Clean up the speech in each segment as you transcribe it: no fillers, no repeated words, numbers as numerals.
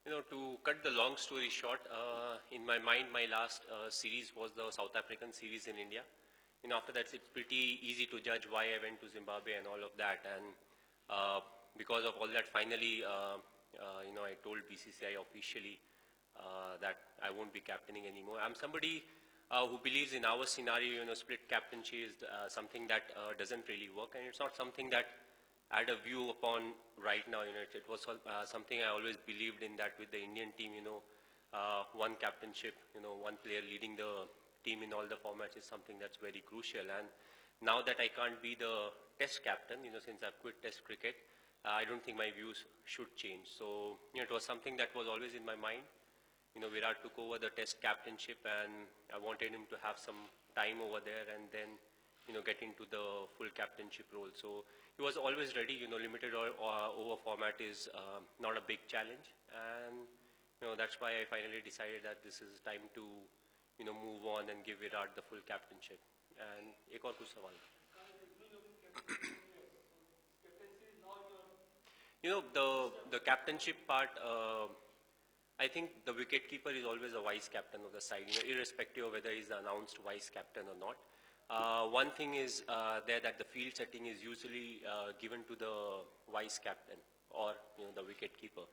To cut the long story short, in my mind, my last series was the South African series in India. After that, it's pretty easy to judge why I went to Zimbabwe and all of that. And because of all that, finally, I told BCCI officially that I won't be captaining anymore. I'm somebody who believes in our scenario, split captaincy is something that doesn't really work, and it's not something that I had a view upon right now. It was something I always believed in, that with the Indian team, one captainship, one player leading the team in all the formats is something that's very crucial. And now that I can't be the test captain, since I've quit test cricket, I don't think my views should change. So, it was something that was always in my mind. Virat took over the test captainship, and I wanted him to have some time over there and then, get into the full captainship role. So he was always ready. Limited or over format is not a big challenge. And, that's why I finally decided that this is time to, move on and give Virat the full captainship. And ek aur kuch sawal. The captainship part, I think the wicketkeeper is always a vice captain of the side, irrespective of whether he's the announced vice captain or not. One thing is there that the field setting is usually given to the vice captain or the wicketkeeper.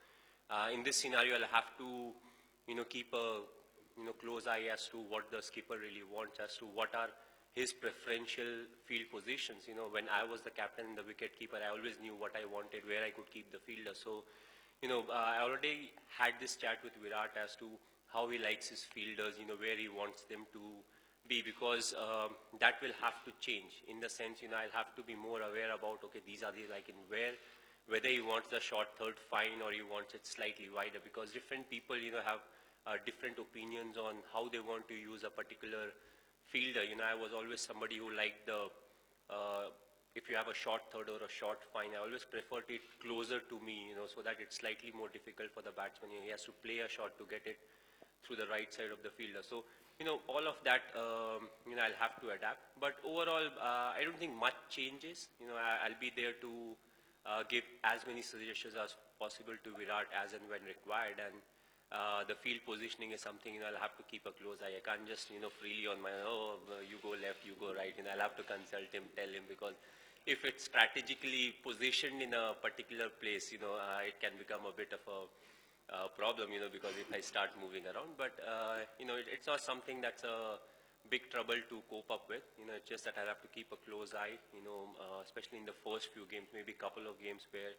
In this scenario, I'll have to keep a close eye as to what the skipper really wants, as to what are his preferential field positions. When I was the captain and the wicketkeeper, I always knew what I wanted, where I could keep the fielder. So I already had this chat with Virat as to how he likes his fielders, where he wants them to be, because that will have to change in the sense, I'll have to be more aware about, okay, these are the, like in whether he wants the short third fine or he wants it slightly wider, because different people, have different opinions on how they want to use a particular fielder. I was always somebody who liked the, if you have a short third or a short fine, I always preferred it closer to me, so that it's slightly more difficult for the batsman. He has to play a shot to get it through the right side of the fielder. So, all of that, I'll have to adapt. But overall, I don't think much changes. I'll be there to give as many suggestions as possible to Virat as and when required. And the field positioning is something, I'll have to keep a close eye. I can't just, freely on my own, you go left, you go right, I'll have to consult him, tell him, because if it's strategically positioned in a particular place, it can become a bit of a problem, because if I start moving around. But, it's not something that's a big trouble to cope up with. It's just that I'll have to keep a close eye, especially in the first few games, maybe a couple of games where,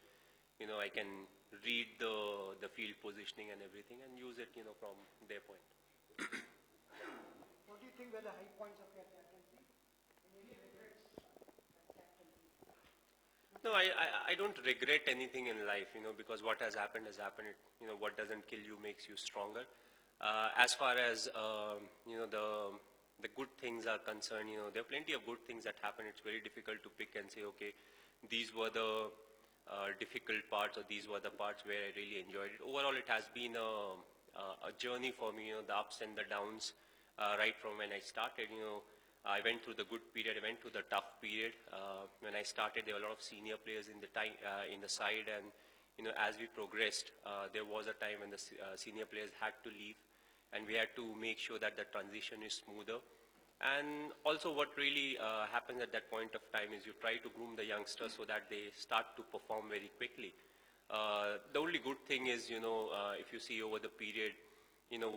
I can read the field positioning and everything and use it, from their point. What do you think were the high points of your captaincy? Any regrets as captaincy? No, I don't regret anything in life, because what has happened has happened. What doesn't kill you makes you stronger. As far as, the good things are concerned, there are plenty of good things that happen. It's very difficult to pick and say, okay, these were the difficult parts or these were the parts where I really enjoyed it. Overall, it has been a journey for me, the ups and the downs, right from when I started. I went through the good period, I went through the tough period. When I started, there were a lot of senior players in the time, in the side, and as we progressed, there was a time when the senior players had to leave, and we had to make sure that the transition is smoother. And also what really happens at that point of time is you try to groom the youngsters so that they start to perform very quickly. The only good thing is, if you see over the period,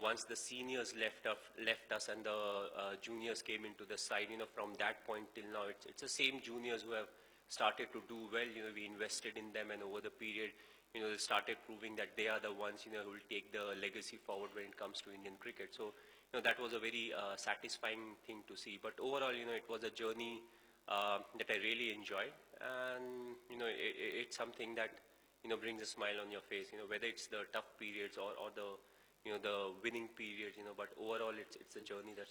once the seniors left us and the juniors came into the side, from that point till now, it's the same juniors who have started to do well. We invested in them, and over the period, they started proving that they are the ones, who will take the legacy forward when it comes to Indian cricket. So, that was a very satisfying thing to see. But overall, it was a journey that I really enjoyed, and it's something that brings a smile on your face. Whether it's the tough periods or the the winning periods. But overall, it's a journey that's